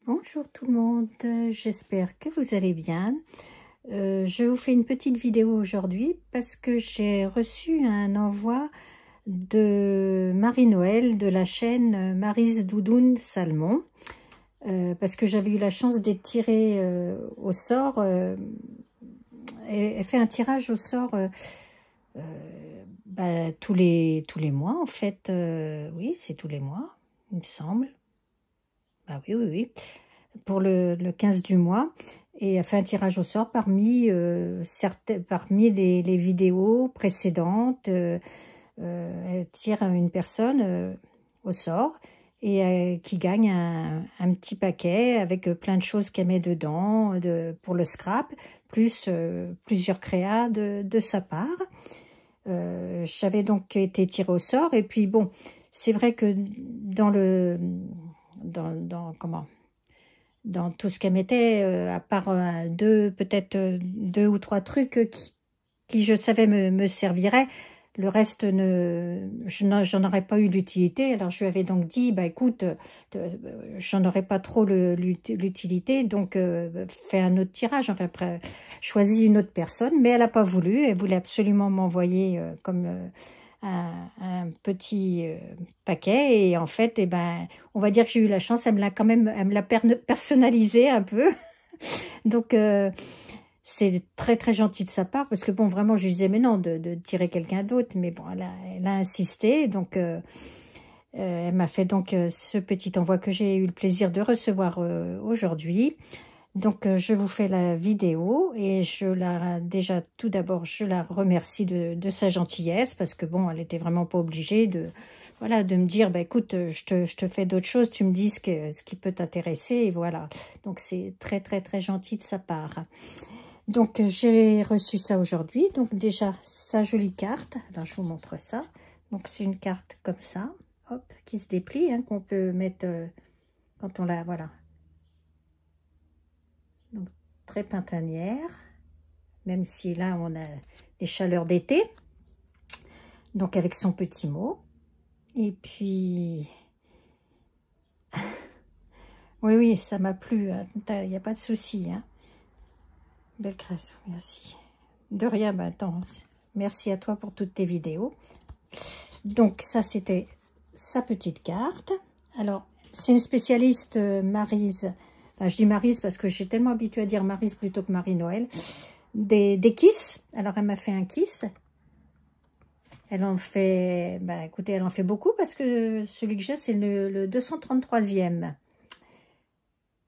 Bonjour tout le monde, j'espère que vous allez bien. Je vous fais une petite vidéo aujourd'hui parce que j'ai reçu un envoi de Marie-Noël de la chaîne Maryse Doudoune Salmon. Parce que j'avais eu la chance d'être tirée au sort. Elle fait un tirage au sort tous les mois en fait. Oui, c'est tous les mois, il me semble. Ah oui. Pour le 15 du mois. Et elle fait un tirage au sort parmi les vidéos précédentes. Elle tire une personne au sort et qui gagne un petit paquet avec plein de choses qu'elle met dedans pour le scrap, plus plusieurs créas de sa part. J'avais donc été tirée au sort et puis bon, c'est vrai que dans tout ce qu'elle mettait, à part peut-être deux ou trois trucs qui je savais me serviraient, le reste, j'en aurais pas eu l'utilité. Alors je lui avais donc dit, bah écoute, j'en aurais pas trop l'utilité, donc fais un autre tirage, enfin choisis une autre personne, mais elle n'a pas voulu, elle voulait absolument m'envoyer un petit paquet, et en fait, on va dire que j'ai eu la chance, elle me l'a personnalisé un peu. Donc c'est très très gentil de sa part, parce que bon, vraiment je disais mais non de tirer quelqu'un d'autre, mais bon, elle a insisté, donc elle m'a fait donc ce petit envoi que j'ai eu le plaisir de recevoir aujourd'hui. Donc je vous fais la vidéo et tout d'abord je la remercie de sa gentillesse, parce que bon, elle était vraiment pas obligée de me dire bah écoute, je te fais d'autres choses, tu me dis ce qui peut t'intéresser, et voilà. Donc c'est très très très gentil de sa part. Donc j'ai reçu ça aujourd'hui. Donc déjà sa jolie carte. Alors je vous montre ça. Donc c'est une carte comme ça, hop, qui se déplie, hein, qu'on peut mettre quand on la, voilà. Donc très printanière, même si là on a les chaleurs d'été. Donc avec son petit mot. Et puis oui, ça m'a plu. Il n'y a pas de souci. Hein. Belle création, merci. De rien, attends. Merci à toi pour toutes tes vidéos. Donc ça, c'était sa petite carte. Alors, c'est une spécialiste Maryse. Enfin, je dis Maryse parce que j'ai tellement habitué à dire Maryse plutôt que Marie-Noël. Des kiss. Alors, elle m'a fait un kiss. Elle en fait, écoutez, elle en fait beaucoup parce que celui que j'ai, c'est le 233e.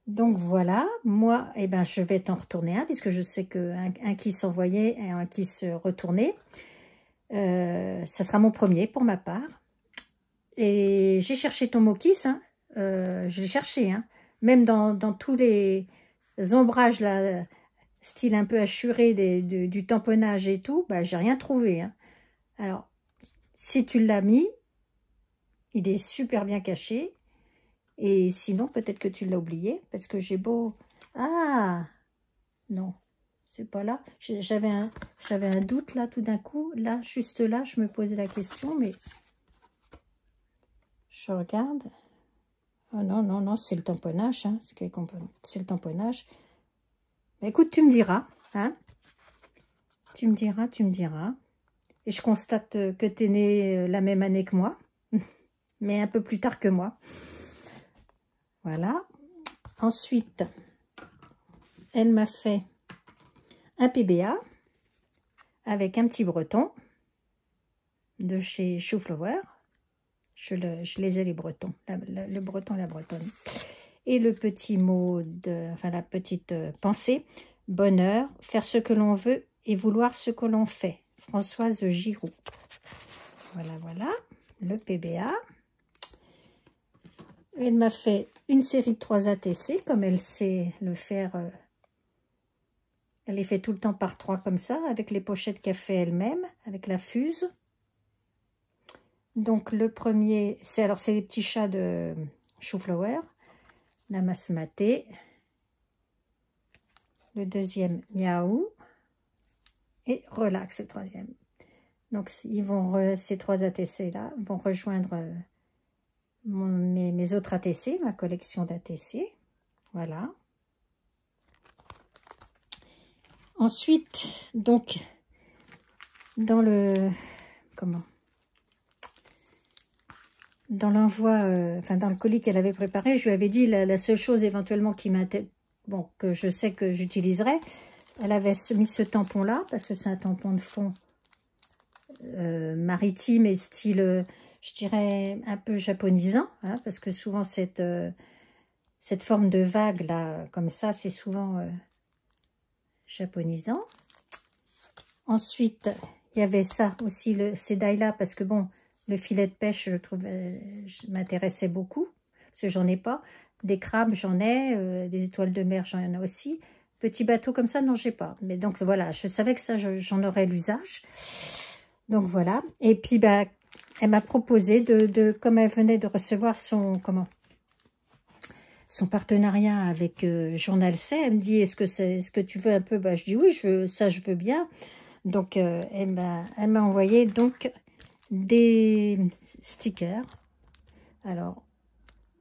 Donc voilà, moi, je vais t'en retourner un, puisque je sais qu'un kiss envoyé et un kiss retourné, ça sera mon premier pour ma part. Et j'ai cherché ton mot kiss, hein, je l'ai cherché, hein, même dans tous les ombrages, là, style un peu assuré du tamponnage et tout, j'ai rien trouvé. Hein. Alors, si tu l'as mis, il est super bien caché. Et sinon, peut-être que tu l'as oublié, parce que j'ai beau... Ah non, c'est pas là. J'avais un doute là, tout d'un coup. Là, juste là, je me posais la question, mais... Je regarde. Oh non, c'est le tamponnage. Hein. C'est le tamponnage. Écoute, tu me diras. Hein. Tu me diras. Et je constate que tu es né la même année que moi. Mais un peu plus tard que moi. Voilà. Ensuite, elle m'a fait un PBA avec un petit breton de chez Chouflower. Je les ai, les bretons. Le breton et la bretonne. Et le petit mot, la petite pensée. Bonheur, faire ce que l'on veut et vouloir ce que l'on fait. Françoise Giroud. Voilà. Le PBA. Elle m'a fait une série de 3 ATC, comme elle sait le faire. Elle les fait tout le temps par 3 comme ça, avec les pochettes qu'elle fait elle-même, avec la fuse. Donc le premier, c'est les petits chats de Chouflower, la masse matée. Le deuxième, miaou. Et relax, le troisième. Donc ces 3 ATC là vont rejoindre mes autres ATC, ma collection d'ATC. Voilà. Ensuite, donc, dans le... Comment? Dans l'envoi, enfin dans le colis qu'elle avait préparé, je lui avais dit la seule chose éventuellement qui m'intéresse, bon, que je sais que j'utiliserai, elle avait mis ce tampon-là, parce que c'est un tampon de fond maritime et style, je dirais, un peu japonisant, hein, parce que souvent cette forme de vague, là, comme ça, c'est souvent japonisant. Ensuite, il y avait ça aussi, ces dailles-là, parce que bon, le filet de pêche, je m'intéressais beaucoup, parce que j'en ai pas. Des crabes, j'en ai, des étoiles de mer, j'en ai aussi. Petits bateaux comme ça, non, j'ai pas. Mais donc voilà, je savais que ça, j'en aurais l'usage. Donc voilà. Et puis, bah, elle m'a proposé comme elle venait de recevoir son partenariat avec Journal C, elle me dit, est-ce que tu veux un peu? Bah, je dis oui, ça je veux bien. Donc, elle m'a envoyé donc des stickers. Alors,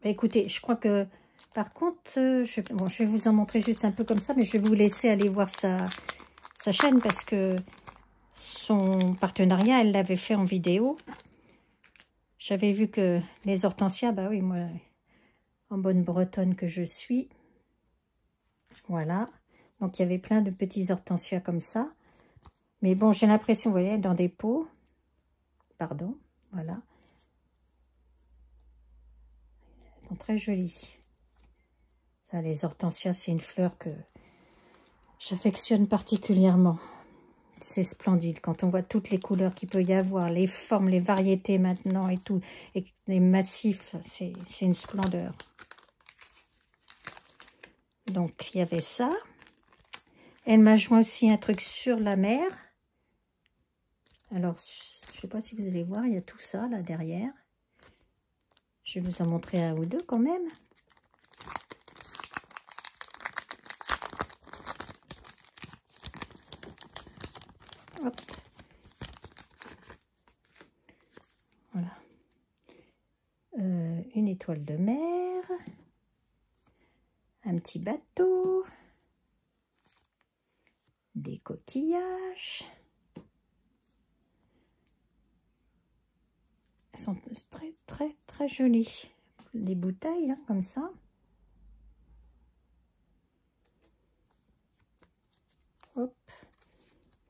bah, écoutez, je crois que, par contre, je vais vous en montrer juste un peu comme ça, mais je vais vous laisser aller voir sa chaîne parce que son partenariat, elle l'avait fait en vidéo. J'avais vu que les hortensias, bah oui, moi, en bonne bretonne que je suis, voilà. Donc, il y avait plein de petits hortensias comme ça. Mais bon, j'ai l'impression, vous voyez, dans des pots. Pardon, voilà. Elles sont très jolies. Ça, les hortensias, c'est une fleur que j'affectionne particulièrement. C'est splendide quand on voit toutes les couleurs qu'il peut y avoir, les formes, les variétés maintenant et tout, et les massifs, c'est une splendeur. Donc, il y avait ça. Elle m'a joint aussi un truc sur la mer. Alors, je ne sais pas si vous allez voir, il y a tout ça là derrière. Je vais vous en montrer un ou deux quand même. Hop. Voilà. Une étoile de mer. Un petit bateau. Des coquillages. Elles sont très, très, très jolies. Des bouteilles, hein, comme ça. Hop.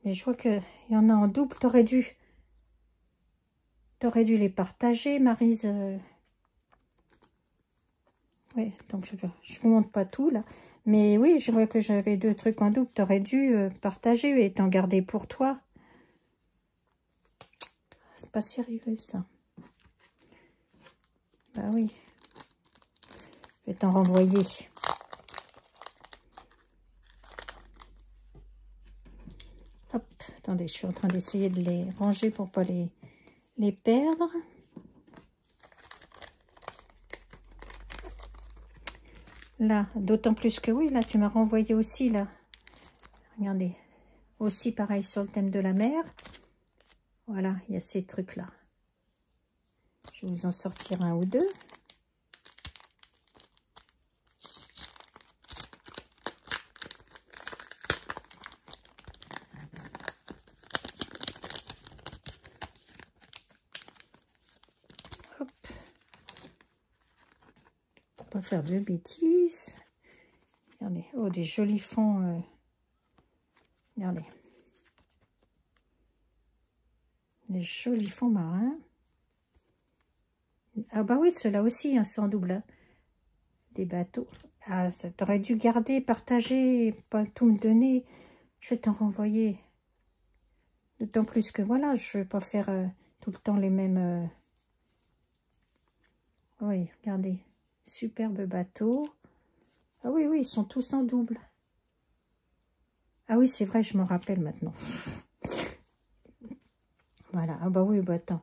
Mais je vois qu'il y en a en double. T'aurais dû les partager, Maryse. Oui, donc je vous montre pas tout, là. Mais oui, je vois que j'avais deux trucs en double. T'aurais dû partager et t'en garder pour toi. C'est pas sérieux, ça. Bah oui. Je vais t'en renvoyer. Hop, attendez, je suis en train d'essayer de les ranger pour pas les perdre. Là, d'autant plus que oui, là, tu m'as renvoyé aussi, là. Regardez. Aussi, pareil, sur le thème de la mer. Voilà, il y a ces trucs-là. Je vais vous en sortir un ou deux. Hop. Pour pas faire de bêtises. Regardez. Oh, des jolis fonds. Regardez. Des jolis fonds marins. Ah bah oui, ceux-là aussi, hein, sont en double. Hein. Des bateaux. Ah, t'aurais dû garder, partager, pas tout me donner. Je vais t'en renvoyer. D'autant plus que voilà, je ne vais pas faire tout le temps les mêmes... Oui, regardez. Superbe bateau. Ah oui, oui, ils sont tous en double. Ah oui, c'est vrai, je m'en rappelle maintenant. Voilà. Ah bah oui, bah attends.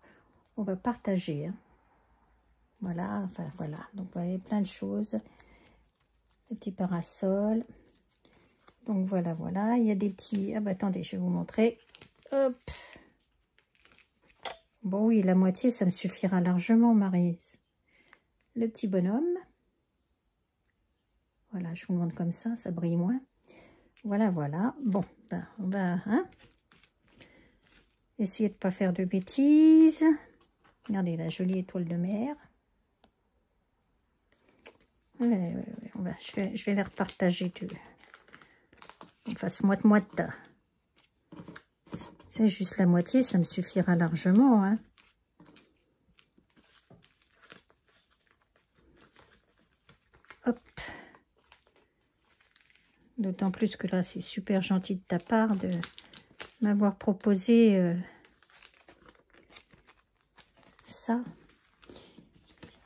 On va partager. Hein. Voilà, enfin voilà. Donc, vous voyez, plein de choses. Des petits parasols. Donc, voilà, voilà. Il y a des petits... Ah bah attendez, je vais vous montrer. Hop. Bon, oui, la moitié, ça me suffira largement, Maryse. Le petit bonhomme. Voilà, je vous le montre comme ça brille moins. Voilà, voilà. Bon, ben, on va essayer de ne pas faire de bêtises. Regardez la jolie étoile de mer. Ouais, je vais les repartager. On fasse moite-moite. C'est juste la moitié, ça me suffira largement. Hein. Hop. D'autant plus que là, c'est super gentil de ta part de m'avoir proposé ça.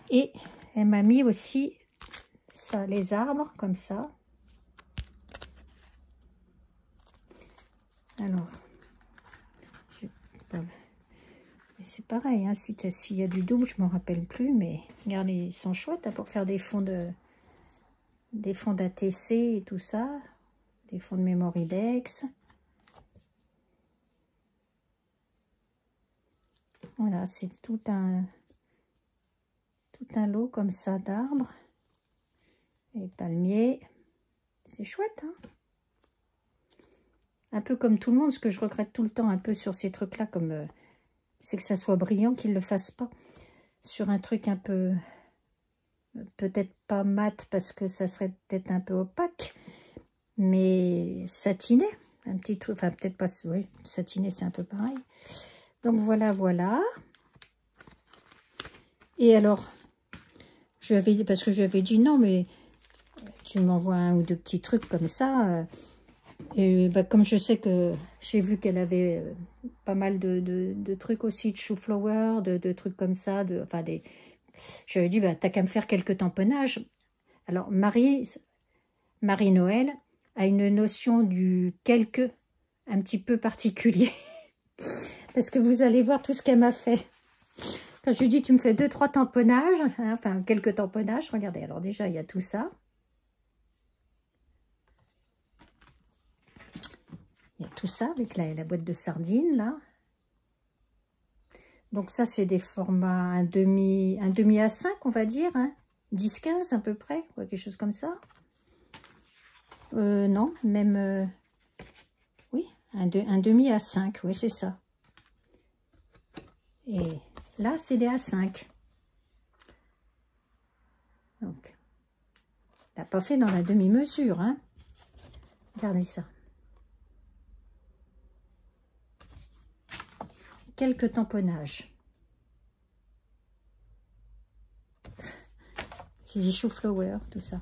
Et elle m'a mis aussi ça, les arbres, comme ça. Alors, c'est pareil, hein, s'il y a du double, je ne m'en rappelle plus, mais regardez, ils sont chouettes hein, pour faire des fonds d'ATC et tout ça, des fonds de Memoridex. Voilà, c'est tout un lot comme ça d'arbres et palmiers. C'est chouette, hein? Un peu comme tout le monde, ce que je regrette tout le temps un peu sur ces trucs-là, comme c'est que ça soit brillant, qu'ils ne le fassent pas sur un truc un peu, peut-être pas mat parce que ça serait peut-être un peu opaque, mais satiné, un petit truc, enfin peut-être pas, oui, satiné c'est un peu pareil. Donc voilà, voilà. Et alors, je lui avais dit, parce que je lui avais dit non, mais tu m'envoies un ou deux petits trucs comme ça. Et bah, comme je sais que j'ai vu qu'elle avait pas mal de trucs aussi, de chou-flower, de trucs comme ça, enfin des. Je lui ai dit, bah, t'as qu'à me faire quelques tamponnages. Alors, Marie-Noël a une notion du quelque un petit peu particulier. Parce que vous allez voir tout ce qu'elle m'a fait. Quand je lui dis, tu me fais 2-3 tamponnages, hein, enfin quelques tamponnages, regardez, alors déjà, il y a tout ça. Il y a tout ça avec la boîte de sardines, là. Donc ça, c'est des formats un demi A5, on va dire, hein, 10-15 à peu près, quoi, quelque chose comme ça. Non, même, oui, un demi A5, oui, c'est ça. Et là, c'est des A5. Donc, elle n'a pas fait dans la demi-mesure, hein. Regardez ça. Quelques tamponnages. C'est des chou-flower, tout ça.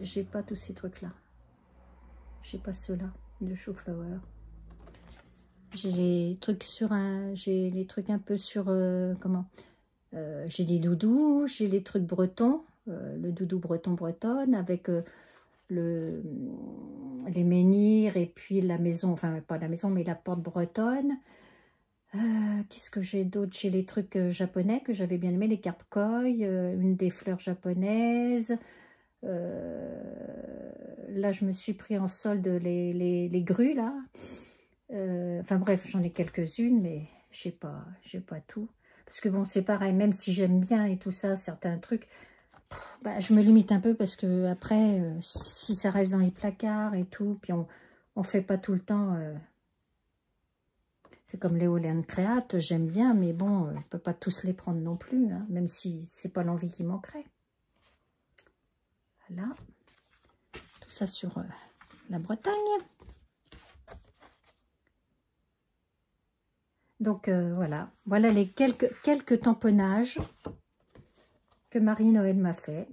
J'ai pas tous ces trucs-là. J'ai pas ceux-là de chou-flower. J'ai les trucs j'ai les trucs un peu sur comment j'ai des doudous, j'ai les trucs bretons, le doudou bretonne avec les menhirs et puis la maison, enfin pas la maison mais la porte bretonne. Qu'est-ce que j'ai d'autre? J'ai les trucs japonais que j'avais bien aimé, les carpe koi, une des fleurs japonaises. Là, je me suis pris en solde les grues, là. Enfin bref, j'en ai quelques-unes, mais j'ai pas tout. Parce que bon, c'est pareil, même si j'aime bien et tout ça, certains trucs, bah, je me limite un peu parce que après, si ça reste dans les placards et tout, puis on fait pas tout le temps... c'est comme les Olean Create, j'aime bien, mais bon, on ne peut pas tous les prendre non plus, hein, même si c'est pas l'envie qui manquerait. Voilà. Tout ça sur la Bretagne. Donc voilà. Voilà les quelques tamponnages que Marie-Noël m'a fait.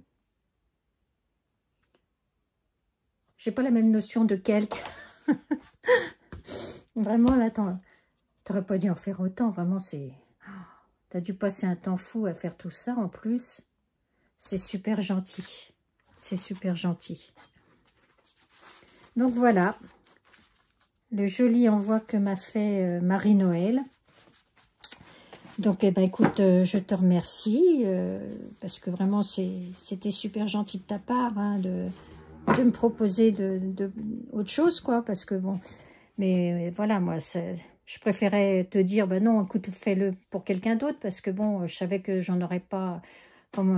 J'ai pas la même notion de quelques. Vraiment, là, t'aurais pas dû en faire autant. Vraiment, c'est... T'as dû passer un temps fou à faire tout ça, en plus. C'est super gentil. C'est super gentil. Donc, voilà. Le joli envoi que m'a fait Marie-Noël. Donc, eh ben, écoute, je te remercie. Parce que vraiment, c'était super gentil de ta part, hein, de me proposer autre chose, quoi. Parce que, bon... Mais voilà, moi, je préférais te dire, ben non, écoute, fais-le pour quelqu'un d'autre, parce que bon, je savais que j'en aurais pas, comme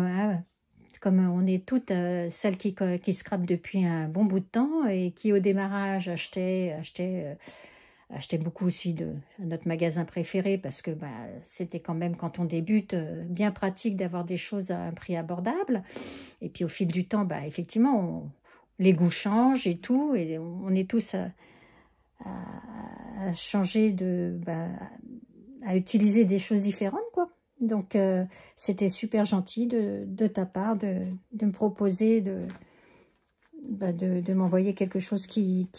on est toutes celles qui scrapent depuis un bon bout de temps, et qui au démarrage achetaient beaucoup aussi de notre magasin préféré, parce que bah, c'était quand même, quand on débute, bien pratique d'avoir des choses à un prix abordable. Et puis au fil du temps, bah, effectivement, les goûts changent et tout, et on est tous à changer à utiliser des choses différentes, quoi. Donc c'était super gentil de ta part de me proposer de m'envoyer quelque chose qui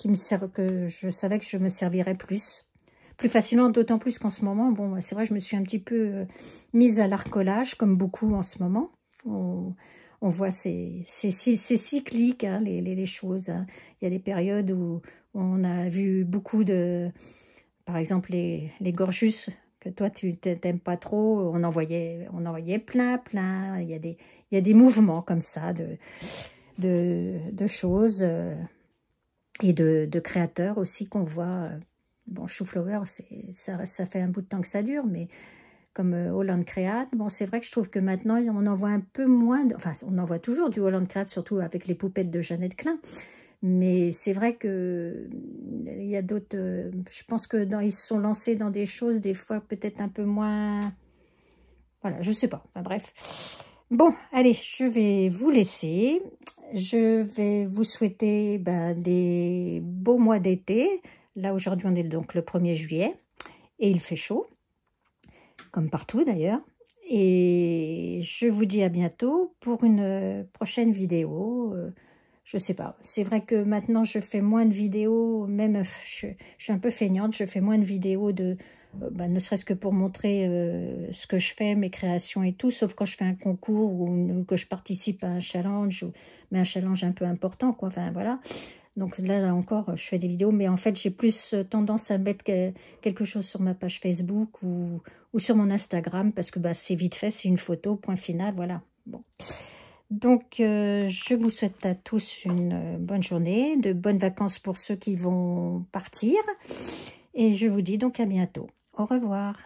me sert, que je savais que je me servirais plus facilement, d'autant plus qu'en ce moment, bon, c'est vrai, je me suis un petit peu mise à l'arcolage, comme beaucoup en ce moment. On voit c'est cyclique, hein, les choses. Hein. Il y a des périodes où on a vu beaucoup de, par exemple, les gorgus, que toi, tu t'aimes pas trop, on en voyait plein. Il y a des mouvements comme ça de choses et de créateurs aussi qu'on voit. Bon, Chou-Flower, ça fait un bout de temps que ça dure, mais comme Holland Create, bon, c'est vrai que je trouve que maintenant, on en voit un peu moins, enfin, on en voit toujours du Holland Create, surtout avec les poupettes de Jeannette Klein, mais c'est vrai que il y a d'autres, je pense que ils se sont lancés dans des choses, des fois, peut-être un peu moins, voilà, je sais pas, enfin bref. Bon, allez, je vais vous laisser. Je vais vous souhaiter des beaux mois d'été. Là, aujourd'hui, on est donc le 1er juillet et il fait chaud, comme partout d'ailleurs. Et je vous dis à bientôt pour une prochaine vidéo. Je sais pas, c'est vrai que maintenant, je fais moins de vidéos, même je suis un peu feignante, je fais moins de vidéos ne serait-ce que pour montrer ce que je fais, mes créations et tout, sauf quand je fais un concours ou que je participe à un challenge, mais un challenge un peu important, quoi, enfin voilà. Donc là encore, je fais des vidéos, mais en fait, j'ai plus tendance à mettre quelque chose sur ma page Facebook ou sur mon Instagram, parce que c'est vite fait, c'est une photo, point final, voilà. Bon. Donc, je vous souhaite à tous une bonne journée, de bonnes vacances pour ceux qui vont partir, et je vous dis donc à bientôt. Au revoir.